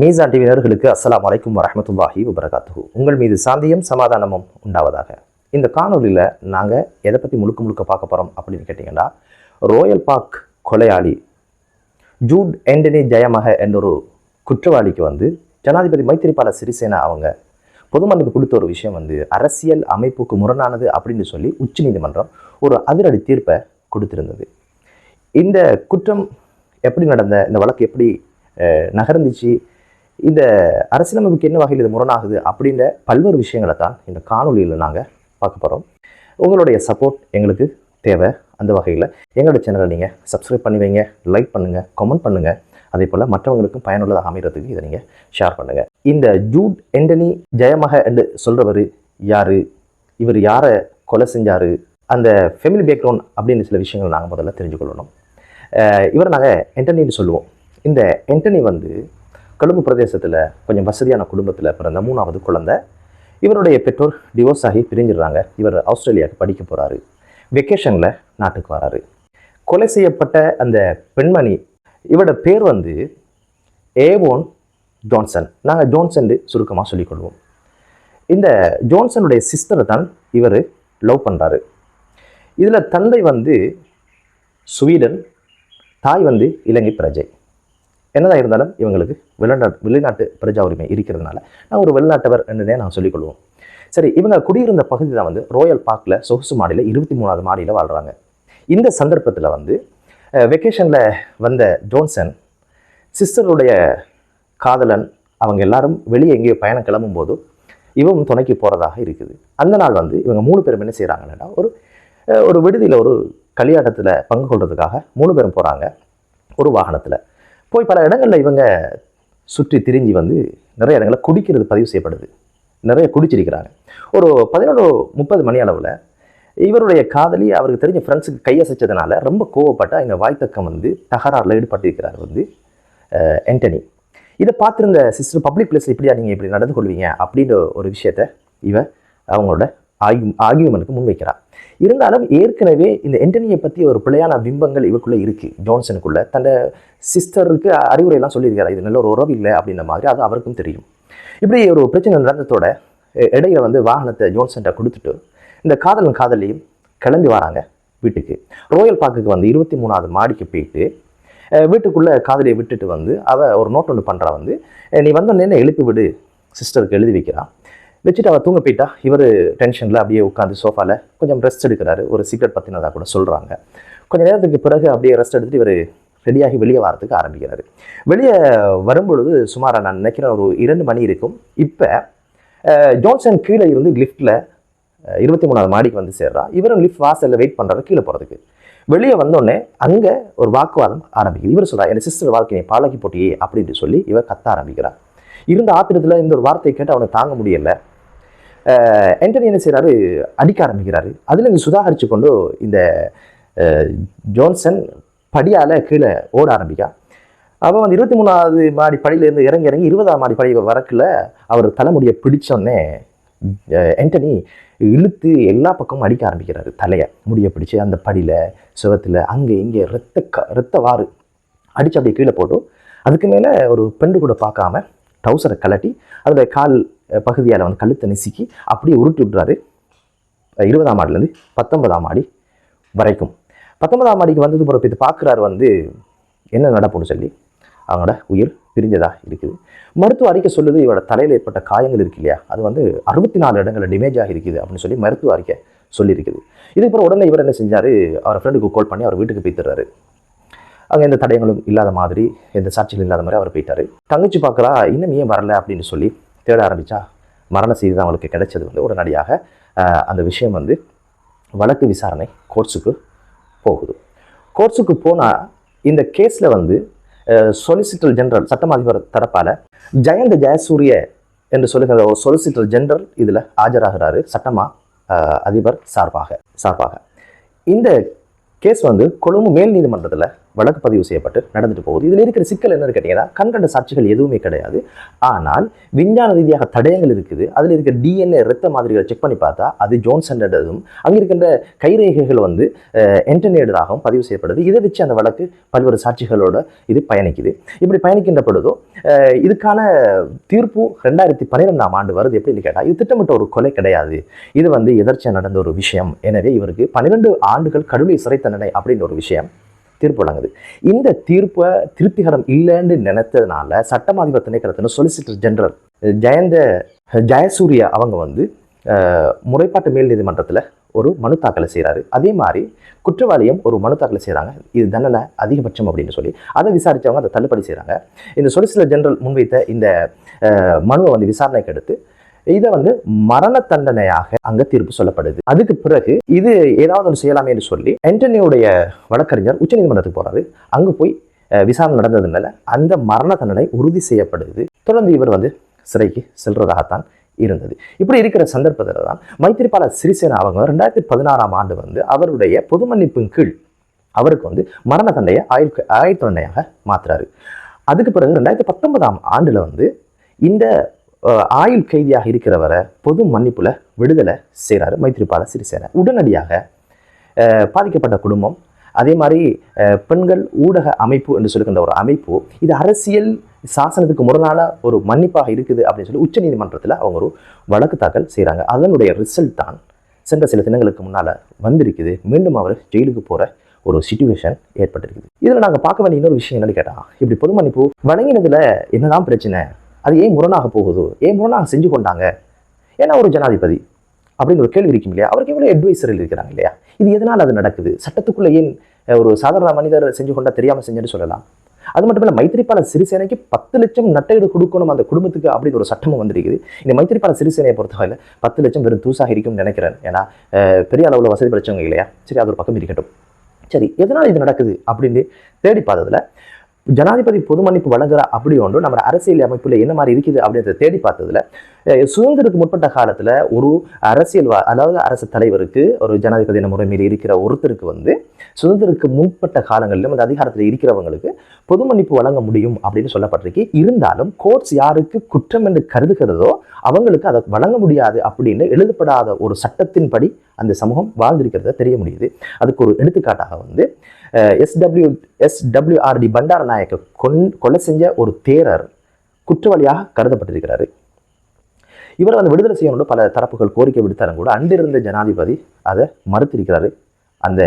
மீசான் டிவி நேயர்களுக்கு அஸ்ஸலாமு அலைக்கும் வரஹ்மத்துல்லாஹி வபரகாத்துஹு. உங்கள் மீது சாந்தியும் சமாதானமும் உண்டாவதாக. இந்த காணொலியில் நாங்கள் எதை பற்றி முழுக்க பார்க்க போகிறோம் அப்படின்னு கேட்டிங்கன்னா, ரோயல் பார்க் கொலையாளி ஜூட் ஆண்டனி ஜெயமக என்ற ஒரு குற்றவாளிக்கு ஜனாதிபதி மைத்திரிபால சிறிசேனா அவங்க பொது மன்னிப்பு கொடுத்த ஒரு விஷயம் அரசியல் அமைப்புக்கு முரணானது அப்படின்னு சொல்லி உச்சநீதிமன்றம் ஒரு அதிரடி தீர்ப்பை கொடுத்திருந்தது. இந்த குற்றம் எப்படி நடந்த, இந்த வழக்கு எப்படி நகர்ந்துச்சு, இந்த அரசியலமைப்புக்கு என்ன வகையில் இது முரணாகுது அப்படின்ற பல்வேறு விஷயங்களை தான் இந்த காணொலியில் நாங்கள் பார்க்க போகிறோம். உங்களுடைய சப்போர்ட் எங்களுக்கு தேவை. அந்த வகையில் எங்களோட சேனலை நீங்கள் சப்ஸ்கிரைப் பண்ணி வைங்க, லைக் பண்ணுங்கள், கமெண்ட் பண்ணுங்கள். அதே போல் மற்றவங்களுக்கும் பயனுள்ளதாக அமைகிறதுக்கு இதை நீங்கள் ஷேர் பண்ணுங்கள். இந்த ஜூட் ஆண்டனி ஜெயமக என்று சொல்கிறவர் யார், இவர் யாரை கொலை செஞ்சார், அந்த ஃபேமிலி பேக்ரவுண்ட் அப்படின்னு சில விஷயங்கள் நாங்கள் முதல்ல தெரிஞ்சுக்கொள்ளணும். இவரை நாங்கள் ஆண்டனின்னு சொல்லுவோம். இந்த ஆண்டனி கொழும்பு பிரதேசத்தில் கொஞ்சம் வசதியான குடும்பத்தில் பிறந்த 3வது குழந்தை. இவருடைய பெற்றோர் டிவோர்ஸ் ஆகி பிரிஞ்சிடுறாங்க. இவர் ஆஸ்திரேலியாவுக்கு படிக்க போகிறாரு. வெக்கேஷனில் நாட்டுக்கு வராரு. கொலை செய்யப்பட்ட அந்த பெண்மணி, இவரோட பேர் ஏவோன் ஜான்சன். நாங்கள் ஜான்சன் சுருக்கமாக சொல்லிக்கொள்வோம். இந்த ஜான்சனுடைய சிஸ்டரை தான் இவர் லவ் பண்ணுறாரு. இதில் தந்தை ஸ்வீடன், தாய் இலங்கை பிரஜை. என்னதான் இருந்தாலும் இவங்களுக்கு வெளிநாட்டு பிரஜா உரிமை இருக்கிறதுனால நான் ஒரு வெளிநாட்டவர் என்றே நான் சொல்லிக்கொள்வோம். சரி, இவங்க குடியிருந்த பகுதி தான் ரோயல் பார்க்கில் சொகுசு மாடியில் 23வது மாடியில் வாழ்கிறாங்க. இந்த சந்தர்ப்பத்தில் வெக்கேஷனில் வந்த ஜான்சன் சிஸ்டருடைய காதலன் அவங்க எல்லாரும் வெளியே எங்கேயோ பயணம் கிளம்பும் போது இவன் துணைக்கு போகிறதாக இருக்குது. அந்த நாள் இவங்க 3 பேரும் என்ன செய்கிறாங்கன்னா, ஒரு விடுதியில் ஒரு களியாட்டத்தில் பங்கு கொள்றதுக்காக 3 பேரும் போகிறாங்க. ஒரு வாகனத்தில் போய் பல இடங்களில் இவங்க சுற்றி திரிஞ்சு நிறைய இடங்களில் குடிக்கிறது பதிவு செய்யப்படுது. நிறைய குடிச்சிருக்கிறாங்க. ஒரு 11:30 மணி அளவில் இவருடைய காதலி அவருக்கு தெரிஞ்ச ஃப்ரெண்ட்ஸுக்கு கையசைச்சதுனால ரொம்ப கோவப்பட்ட இந்த வாய்த்தக்கம் தகராறில் ஈடுபட்டிருக்கிறார் ஆண்டனி. இதை பார்த்துருந்த சிஸ்டர், பப்ளிக் பிளேஸில் இப்படியா நீங்கள் இப்படி நடந்து கொள்வீங்க அப்படின்ற ஒரு விஷயத்தை அவங்களோட ஆர்கியூமெண்ட்டுக்கு முன்வைக்கிறார். இருந்தாலும் ஏற்கனவே இந்த ஆண்டனியை பற்றி ஒரு பிழையான பிம்பங்கள் இவருக்குள்ளே இருக்குது. ஜான்சனுக்குள்ளே தன்னோட சிஸ்டருக்கு அறிவுரையெல்லாம் சொல்லியிருக்கிறார். இது நல்ல ஒரு உறவு இல்லை அப்படின்ற மாதிரி அது அவருக்கும் தெரியும். இப்படி ஒரு பிரச்சனை நடந்ததோட இடையில வாகனத்தை ஜான்சன்ட்ட கொடுத்துட்டு இந்த காதலியும் கிளம்பி வராங்க வீட்டுக்கு. ரோயல் பார்க்குக்கு 23வது மாடிக்கு போயிட்டு வீட்டுக்குள்ளே காதலியை விட்டுட்டு அவள் ஒரு நோட் ஒன்று பண்ணுறா. நீ வந்தோடனே எழுப்பி விடு சிஸ்டருக்கு எழுதி வைக்கிறான். வச்சுட்டு அவள் தூங்க போயிட்டா. இவர் டென்ஷனில் அப்படியே உட்காந்து சோஃபாவில் கொஞ்சம் ரெஸ்ட் எடுக்கிறாரு. ஒரு சிகரெட் பற்றினதாக கூட சொல்கிறாங்க. கொஞ்சம் நேரத்துக்கு பிறகு அப்படியே ரெஸ்ட் எடுத்துகிட்டு இவர் ரெடியாகி வெளியே வரத்துக்கு ஆரம்பிக்கிறாரு. வெளியே வரும்பொழுது சுமாராக நான் நினைக்கிறேன் ஒரு 2 மணி இருக்கும். இப்போ ஜான்சன் கீழே இருந்து லிஃப்ட்டில் 23வது மாடிக்கு சேர்றா. இவரும் லிஃப்ட் வாசலில் வெயிட் பண்ணுறாரு கீழே போகிறதுக்கு. வெளியே வந்தோடனே அங்கே ஒரு வாக்குவாதம் ஆரம்பிக்குது. இவர் சொல்கிறா, என் சிஸ்டர் வாழ்க்கையை பாழாக்கி போட்டியே அப்படின்ட்டு சொல்லி இவர் கத்த ஆரம்பிக்கிறார். இருந்த ஆத்திரத்தில் இந்த ஒரு வார்த்தையை கேட்டு அவனுக்கு தாங்க முடியலை. ஆண்டனி என்ன செய்கிறாரு, அடிக்க ஆரம்பிக்கிறாரு. அதில் சுதாகரித்து கொண்டு இந்த ஜான்சன் படியால் கீழே ஓட ஆரம்பிக்கா. அவன் 23வது மாடி படியிலேருந்து இறங்கி 20வது மாடி படி வரக்குள்ள அவர் தலைமுடியை பிடிச்சோடனே ஆண்டனி இழுத்து எல்லா பக்கமும் அடிக்க ஆரம்பிக்கிறாரு. தலையை முடியை பிடிச்சி அந்த படியில் சுவத்தில் அங்கே இங்கே ரத்த வாறு அடித்து அப்படியே கீழே போட்டு அதுக்கு மேலே ஒரு பெண்டு கூட பார்க்காம ட்ரௌசரை கலட்டி அதோடைய கால் பகுதியால் கழுத்தை நெசுக்கி அப்படியே உருட்டி விட்றாரு. 20ஆம் மாடிலேருந்து 19ஆம் மாடி வரைக்கும். 19ஆம் மாடிக்கு வந்தது பிறகு இது பார்க்குறாரு என்ன நடப்புன்னு சொல்லி அவங்களோட உயிர் பிரிஞ்சதாக இருக்குது. மருத்துவ அறிக்கை சொல்லுது, இவரோட தலையில் ஏற்பட்ட காயங்கள் இருக்கு இல்லையா, அது 64 இடங்களில் டேமேஜ் ஆகிருக்குது அப்படின்னு சொல்லி மருத்துவ அறிக்கை சொல்லியிருக்குது. இதுக்கப்புறம் உடனே இவர் என்ன செஞ்சார், அவர் ஃப்ரெண்டுக்கு கால் பண்ணி அவர் வீட்டுக்கு போய்த்துறாரு. அங்கே எந்த தடயங்களும் இல்லாத மாதிரி, எந்த சாட்சிகளும் இல்லாத மாதிரி அவர் போயிட்டார். தங்கச்சி பார்க்குறா, இன்னும் ஏன் வரல அப்படின்னு சொல்லி தேட ஆரம்பித்தா மரண செய்தி தான் அவளுக்கு கிடைச்சது. உடனடியாக அந்த விஷயம் வழக்கு விசாரணை கோர்ட்ஸுக்கு போகுது. கோர்ட்ஸுக்கு போனால் இந்த கேஸில் சொலிசிட்டர் ஜெனரல் சட்டம் அதிபர் தரப்பால் ஜயந்த ஜெயசூரிய என்று சொல்லுகிற ஒரு சொலிசிட்டர் ஜெனரல் இதில் ஆஜராகிறாரு சட்டமா அதிபர் சார்பாக. இந்த கேஸ் கொழும்பு மேல் நீதிமன்றத்தில் வழக்கு பதிவு செய்யப்பட்டு நடந்துட்டு போகுது. இதில் இருக்கிற சிக்கல் என்னன்னு கேட்டீங்கன்னா, கண்கண்ட சாட்சிகள் எதுவுமே கிடையாது. ஆனால் விஞ்ஞான ரீதியாக தடயங்கள் இருக்குது. அதில் இருக்கிற DNA இரத்த மாதிரிகளை செக் பண்ணி பார்த்தா அது ஜோன்சன்டதும், அங்கே இருக்கின்ற கைரேகைகள் வந்து என்டர்னேடாகவும் பதிவு செய்யப்படுது. இதை வச்சு அந்த வழக்கு பல்வேறு சாட்சிகளோட இது பயணிக்குது. இப்படி பயணிக்கின்ற பொழுதோ இதுக்கான தீர்ப்பு 2012ஆம் ஆண்டு வருது. எப்படின்னு கேட்டால், இது திட்டமிட்ட ஒரு கொலை கிடையாது, இது வந்து எதர்ச்சியாக நடந்த ஒரு விஷயம். எனவே இவருக்கு 12 ஆண்டுகள் கடுமை சிறை தண்டனை அப்படின்ற ஒரு விஷயம் தீர்ப்பு வழங்குது. இந்த தீர்ப்பை திருப்திகரம் இல்லைன்னு நினைத்ததுனால சட்டம் அதிபர் திணைக்களத்தின் சொலிசிட்டர் ஜெனரல் ஜெயசூர்யா அவங்க வந்து முறைப்பாட்டு மேல் நீதிமன்றத்தில் ஒரு மனு தாக்கலை செய்கிறாரு. அதே மாதிரி குற்றவாளியும் ஒரு மனு தாக்கலை செய்கிறாங்க, இது தண்டனை அதிகபட்சம் அப்படின்னு சொல்லி. அதை விசாரித்தவங்க அதை தள்ளுபடி செய்கிறாங்க. இந்த சொலிசிட்டர் ஜெனரல் முன்வைத்த இந்த மனுவை வந்து விசாரணைக்கு எடுத்து இதை வந்து மரண தண்டனையாக அங்க தீர்ப்பு சொல்லப்படுது. அதுக்கு பிறகு இது ஏதாவது ஒன்று செய்யலாமே என்று சொல்லி ஆண்டனியோடைய வழக்கறிஞர் உச்சநீதிமன்றத்துக்கு போறாரு. அங்கு போய் விசாரணை நடந்ததுனால அந்த மரண தண்டனை உறுதி செய்யப்படுது. தொடர்ந்து இவர் வந்து சிறைக்கு செல்றதாகத்தான் இருந்தது. இப்படி இருக்கிற சந்தர்ப்பத்தில் தான் மைத்திரிபால சிறிசேனா அவங்க 2016ஆம் ஆண்டு வந்து அவருடைய பொது மன்னிப்பின் கீழ் அவருக்கு வந்து மரண தண்டையை ஆயுள் தண்டனையாக மாத்துறாரு. அதுக்கு பிறகு 2019ஆம் ஆண்டுல வந்து இந்த ஆயுள் கைதியாக இருக்கிறவரை பொது மன்னிப்புல விடுதலை செய்கிறாரு மைத்திரிபால சிறிசேனா. உடனடியாக பாதிக்கப்பட்ட குடும்பம், அதே மாதிரி பெண்கள் ஊடக அமைப்பு என்று சொல்லுகின்ற ஒரு அமைப்பு, இது அரசியல் சாசனத்துக்கு முரணான ஒரு மன்னிப்பாக இருக்குது அப்படின்னு சொல்லி உச்ச நீதிமன்றத்தில் அவங்க ஒரு வழக்கு தாக்கல் செய்கிறாங்க. அதனுடைய ரிசல்ட் தான் சென்ற சில தினங்களுக்கு முன்னால் வந்திருக்குது. மீண்டும் அவர் ஜெயிலுக்கு போகிற ஒரு சிச்சுவேஷன் ஏற்பட்டிருக்குது. இதில் நாங்கள் பார்க்க வேண்டிய இன்னொரு விஷயம் என்னன்னு கேட்டால், இப்படி பொது மன்னிப்பு வழங்கினதில் என்னதான் பிரச்சனை, அது ஏன் முரணாக போகுது, ஏன் முரணாக செஞ்சு கொண்டாங்க, ஏன்னா ஒரு ஜனாதிபதி அப்படின்னு ஒரு கேள்வி இருக்கும் இல்லையா. அவருக்கு எவ்வளோ அட்வைசர்கள் இருக்கிறாங்க இல்லையா. இது எதனால் அது நடக்குது, சட்டத்துக்குள்ளே ஏன் ஒரு சாதாரண மனிதர் செஞ்சு கொண்டா தெரியாமல் செஞ்சுன்னு சொல்லலாம். அது மட்டும் இல்லை, மைத்திரிபால சிறிசேனைக்கு 10 லட்சம் நட்டையீடு கொடுக்கணும் அந்த குடும்பத்துக்கு அப்படின்னு ஒரு சட்டமும் வந்திருக்குது. இந்த மைத்திரிபால சிறிசேனையை பொறுத்தவரையில் 10 லட்சம் வெறும் தூசாக இருக்கும்னு நினைக்கிறேன். ஏன்னா பெரிய அளவில் வசதி படிச்சவங்க இல்லையா. சரி, அது ஒரு பக்கம் இருக்கட்டும். சரி, எதனால் இது நடக்குது அப்படின்னு தேடி பார்த்ததுல ஜனாதிபதி பொது மன்னிப்பு வழங்குறா அப்படி ஒன்று நம்ம அரசியல் அமைப்புல என்ன மாதிரி இருக்குது அப்படின்றத தேடி பார்த்ததுல சுதந்திரத்துக்கு முற்பட்ட காலத்துல ஒரு அரசியல் அதாவது அரசு தலைவருக்கு, ஒரு ஜனாதிபதி முறைமையில் இருக்கிற ஒருத்தருக்கு வந்து சுதந்திரத்துக்கு முற்பட்ட காலங்களிலும் அந்த அதிகாரத்தில் இருக்கிறவங்களுக்கு பொது மன்னிப்பு வழங்க முடியும் அப்படின்னு சொல்லப்பட்டிருக்கு. இருந்தாலும் கோர்ட்ஸ் யாருக்கு குற்றம் என்று கருதுகிறதோ அவங்களுக்கு அதை வழங்க முடியாது அப்படின்னு எழுதப்படாத ஒரு சட்டத்தின்படி அந்த சமூகம் வாழ்ந்திருக்கிறத தெரிய முடியுது. அதுக்கு ஒரு எடுத்துக்காட்டாக வந்து SWRD பண்டாரநாயக்க கொலை செஞ்ச ஒரு தேரர் குற்றவாளியாக கருதப்பட்டிருக்கிறாரு. இவர் வந்து விடுதலை செய்யணும்னு பல தரப்புகள் கோரிக்கை விடுத்தாலும் கூட அன்றிருந்த ஜனாதிபதி அதை மறுத்திருக்கிறாரு, அந்த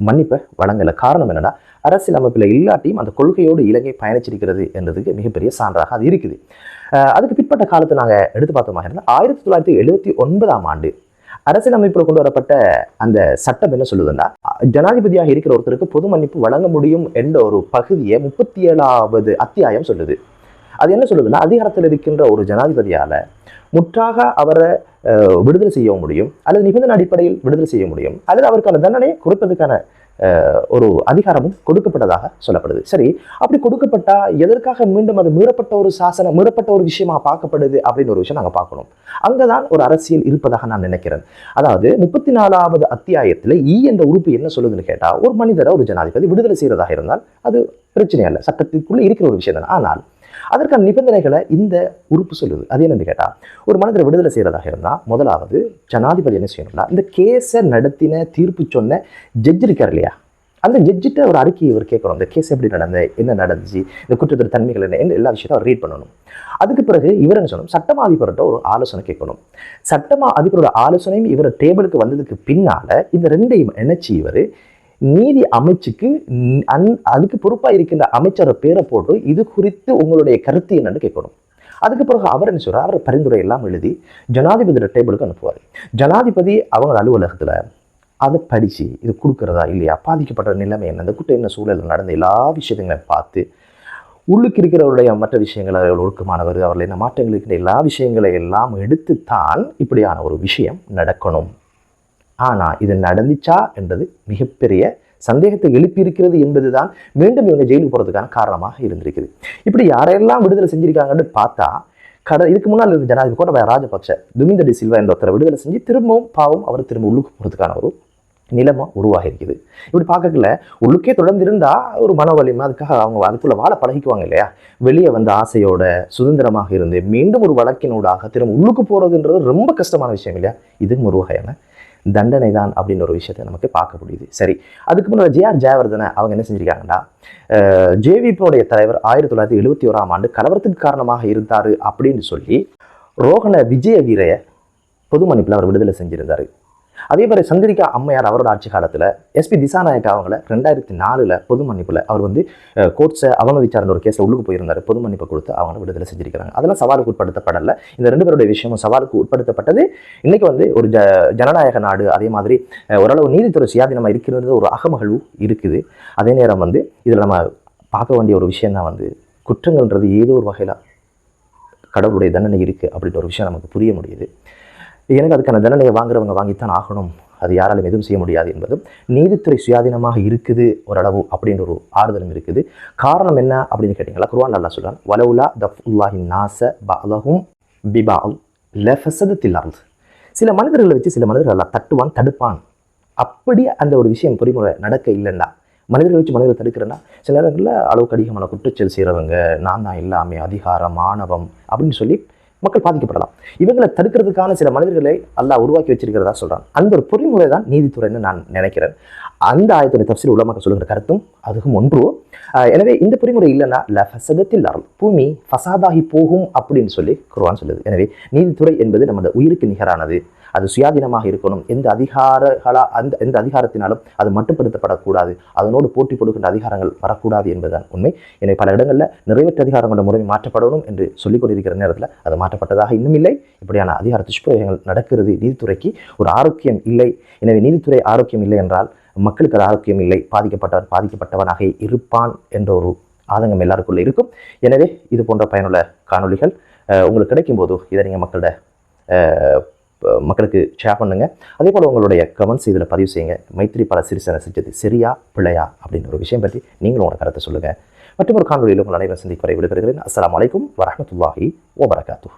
மன்னிப்பை வழங்கல. காரணம் என்னன்னா, அரசியல் அமைப்பில் இல்லாட்டியும் அந்த கொள்கையோடு இலங்கை பயணிச்சிருக்கிறது என்றதுக்கு மிகப்பெரிய சான்றாக அது இருக்குது. அதுக்கு பிற்பட்ட காலத்தை நாங்கள் எடுத்து பார்த்தோமாக இருந்தால் 1979ஆம் ஆண்டு அரசியல் அமைப்பில் கொண்டு வரப்பட்ட அந்த சட்டம் என்ன சொல்லுதுன்னா, ஜனாதிபதியாக இருக்கிற ஒருத்தருக்கு பொது மன்னிப்பு வழங்க முடியும் என்ற ஒரு பகுதியை 37வது அத்தியாயம் சொல்லுது. அது என்ன சொல்லுதுன்னா, அதிகாரத்தில் இருக்கின்ற ஒரு ஜனாதிபதியால முற்றாக அவரை விடுதலை செய்ய முடியும், அல்லது நிபந்தனை அடிப்படையில் விடுதலை செய்ய முடியும், அல்லது அவருக்கான தண்டனையை குறைப்பதற்கான ஒரு அதிகாரமும் கொடுக்கப்பட்டதாக சொல்லப்படுது. சரி, அப்படி கொடுக்கப்பட்டா எதற்காக மீண்டும் அது மீறப்பட்ட ஒரு சாசனம், மீறப்பட்ட ஒரு விஷயமா பார்க்கப்படுது அப்படின்னு ஒரு விஷயம் நாங்கள் பார்க்கணும். அங்கதான் ஒரு அரசியல் இருப்பதாக நான் நினைக்கிறேன். அதாவது 34வது அத்தியாயத்தில் என்ற உறுப்பு என்ன சொல்லுதுன்னு கேட்டா, ஒரு மனிதரை ஒரு ஜனாதிபதி விடுதலை செய்யறதாக இருந்தால் அது பிரச்சனை அல்ல, சட்டத்திற்குள்ள இருக்கிற ஒரு விஷயம் தான். ஆனால் அதற்கான நிபந்தனைகளை இந்த உறுப்பு சொல்லுது. அது என்னன்னு கேட்டா, ஒரு மனிதரை விடுதலை செய்யறதாக இருந்தால் முதலாவது ஜனாதிபதி என்ன செய்யணும்னா, இந்த கேஸை நடத்தின தீர்ப்பு சொன்ன ஜட்ஜ் இருக்கார் இல்லையா, அந்த ஜட்ஜிட்ட ஒரு அறிக்கையை இவர் கேட்கணும். இந்த கேஸ் எப்படி நடந்தது, என்ன நடந்துச்சு, இந்த குற்றத்தின் தன்மைகள் என்ன, எல்லா விஷயத்தையும் அவர் ரீட் பண்ணணும். அதுக்கு பிறகு இவர் என்ன சொல்லணும், சட்டமா அதிபர்கிட்ட ஒரு ஆலோசனை கேட்கணும். சட்டமா அதிபரோட ஆலோசனையும் இவர் டேபிளுக்கு வந்ததுக்கு பின்னால இந்த ரெண்டையும் இணைச்சி இவர் நீதி அமைச்சுக்கு அதுக்கு பொறுப்பாக இருக்கின்ற அமைச்சரை பேரை போட்டு இது குறித்து உங்களுடைய கருத்து என்னன்னு கேட்கணும். அதுக்கு பிறகு அவர் என்ன சொல்றார், அவர் பரிந்துரை எல்லாம் எழுதி ஜனாதிபதியோட டேபிளுக்கு அனுப்புவார். ஜனாதிபதி அவங்க அலுவலகத்துல அதை படிச்சு இது கொடுக்கறதா இல்லையா, பாதிக்கப்பட்ட நிலைமை என்ன, இந்த குற்றம் என்ன சூழலில் நடந்த எல்லா விஷயங்களையும் பார்த்து உள்ளுக்கு இருக்கிறவருடைய மற்ற விஷயங்கள், அவர்கள் ஒழுக்கமானவர், அவர்கள் என்ன மாற்றங்கள் இருக்கிற எல்லா விஷயங்களை எல்லாம் எடுத்துத்தான் இப்படியான ஒரு விஷயம் நடக்கணும். ஆனா இது நடந்துச்சா என்றது மிகப்பெரிய சந்தேகத்தை எழுப்பி இருக்கிறது என்பதுதான் மீண்டும் இவங்க ஜெயிலுக்கு போறதுக்கான காரணமாக இருந்திருக்குது. இப்படி யாரெல்லாம் விடுதலை செஞ்சிருக்காங்கன்னு பார்த்தா, இதுக்கு முன்னால் இருந்த ஜனாதிபதி கோட்டபாய ராஜபக்ஷ துமிந்த டி சில்வா என்ற ஒருத்தரை விடுதலை செஞ்சு திரும்பவும் பாவம் அவர் திரும்ப உள்ளுக்கு போறதுக்கான ஒரு நிலைமை உருவாகி இருக்குது. இப்படி பார்க்கல உள்ளுக்கே தொடர்ந்து இருந்தால் ஒரு மன வலிமை, அதுக்காக அவங்க அதுக்குள்ளே வாழ பழகிக்குவாங்க இல்லையா. வெளியே வந்து ஆசையோட சுதந்திரமாக இருந்து மீண்டும் ஒரு வழக்கினூடாக திரும்ப உள்ளுக்கு போகிறதுன்றது ரொம்ப கஷ்டமான விஷயம் இல்லையா. இதுவும் ஒரு வகையான தண்டனை தான் அப்படின்னு ஒரு விஷயத்தை நமக்கு பார்க்க முடியுது. சரி, அதுக்கு முன்னாடி ஜே.ஆர். ஜெயவர்தனை அவங்க என்ன செஞ்சுருக்காங்கன்னா, ஜேவிபியினுடைய தலைவர் 1971 கலவரத்துக்கு காரணமாக இருந்தார் அப்படின்னு சொல்லி ரோஹண விஜய வீரைய பொது மன்னிப்பில் அவர் விடுதலை செஞ்சிருந்தார். அதே மாதிரி சந்திரிகா அம்மையார் அவரோட ஆட்சி காலத்தில் எஸ்பி திசாநாயக்கா அவங்கள 2004 பொது மன்னிப்பில் அவர் வந்து கோர்ட்ஸை அவமதிச்சார்ன்ற ஒரு கேஸில் உள்ளுக்கு போயிருந்தார். பொது மன்னிப்பை கொடுத்து அவங்க விடுதலை செஞ்சிருக்கிறாங்க. அதெல்லாம் சவாலுக்கு உட்படுத்தப்படலை. இந்த 2 பேருடைய விஷயமும் சவாலுக்கு உட்படுத்தப்பட்டது. இன்னைக்கு வந்து ஒரு ஜனநாயக நாடு, அதே மாதிரி ஓரளவு நீதித்துறை சுயாதீனமாக இருக்கிறது ஒரு அகமகிழ்வு இருக்குது. அதே நேரம் வந்து இதில் நம்ம பார்க்க வேண்டிய ஒரு விஷயம் தான் வந்து குற்றங்கள்ன்றது ஏதோ ஒரு வகையில் கடவுளுடைய தண்டனை இருக்குது அப்படின்ற ஒரு விஷயம் நமக்கு புரிய முடியுது. எனக்கு அதுக்கான தண்டனையை வாங்குறவங்க வாங்கித்தான் ஆகணும், அது யாராலும் எதுவும் செய்ய முடியாது என்பதும் நீதித்துறை சுயாதீனமாக இருக்குது ஓரளவு அப்படின்ற ஒரு ஆறுதலும் இருக்குது. காரணம் என்ன அப்படின்னு கேட்டிங்களா, குர்ஆன்ல அல்லாஹ் சொல்றான், வலவுலா தஃபுல்லாஹி நாஸ பஅலஹும் பிபஅல் லஃபஸதத்தில் அர்த். சில மனிதர்களை வச்சு சில மனிதர்கள் அல்லாஹ் தட்டுவான், தடுப்பான். அப்படி அந்த ஒரு விஷயம் பொறிமுறை நடக்க இல்லைன்னா, மனிதர்கள் வச்சு மனிதர்கள் தடுக்கிறேன்னா சில நேரங்களில் அளவுக்கு அதிகமான குற்றச்செயல் செய்கிறவங்க, நான் தான் எல்லாமே, அதிகாரம், ஆணவம் அப்படின்னு சொல்லி மக்கள் பாதிக்கப்படலாம். இவங்களை தடுக்கிறதுக்கான சில மனிதர்களை அல்லாஹ் உருவாக்கி வச்சிருக்கிறதா சொல்றான். அந்த ஒரு பொறிமுறை தான் நீதித்துறைன்னு நான் நினைக்கிறேன். அந்த ஆயத்துடைய தஃப்சீர் உலமாக்கள் சொல்லுகிற கருத்தும் அதுவும் ஒன்று. எனவே இந்த பொறிமுறை இல்லைன்னா லஃபஸதத்தில் அர்த், பூமி ஃபசாதாகி போகும் அப்படின்னு சொல்லி குர்ஆன் சொல்லுது. எனவே நீதித்துறை என்பது நம்மளோட உயிருக்கு நிகரானது. அது சுயாதீனமாக இருக்கணும். எந்த அதிகாரத்தினாலும் அது மட்டுப்படுத்தப்படக்கூடாது. அதனோடு போட்டி போடுகின்ற அதிகாரங்கள் வரக்கூடாது என்பதுதான் உண்மை. எனவே பல இடங்களில் நிறைவேற்ற அதிகாரங்களோட முறைமை மாற்றப்படணும் என்று சொல்லிக் கொண்டிருக்கிற நேரத்தில் அது மாற்றப்பட்டதாக இன்னும் இல்லை. இப்படியான அதிகார துஷ்பிரயோகங்கள் நடக்கிறது. நீதித்துறைக்கு ஒரு ஆரோக்கியம் இல்லை. எனவே நீதித்துறை ஆரோக்கியம் இல்லை என்றால் மக்களுக்கு அது ஆரோக்கியம் இல்லை. பாதிக்கப்பட்டவனாக இருப்பான் என்ற ஒரு ஆதங்கம் எல்லாருக்குள்ளே இருக்கும். எனவே இது போன்ற பயனுள்ள காணொளிகள் உங்களுக்கு கிடைக்கும் போது இதை நீங்கள் மக்களுக்கு ஷேர் பண்ணுங்கள். அதே போல் உங்களுடைய கமெண்ட்ஸ் இதில் பதிவு செய்யுங்க. மைத்திரிபால சிறிசேன செஞ்சது சரியா பிழையா அப்படின்ற ஒரு விஷயம் பற்றி நீங்களும் உங்களோட கருத்தை சொல்லுங்கள். மற்றும் ஒரு காணொலியில் உங்கள் அனைவரும் சந்திக்க வரை விடைபெறுகிறேன். அஸ்ஸலாமு அலைக்கும் வரஹ்மத்துல்லாஹி வபரகாத்துஹு.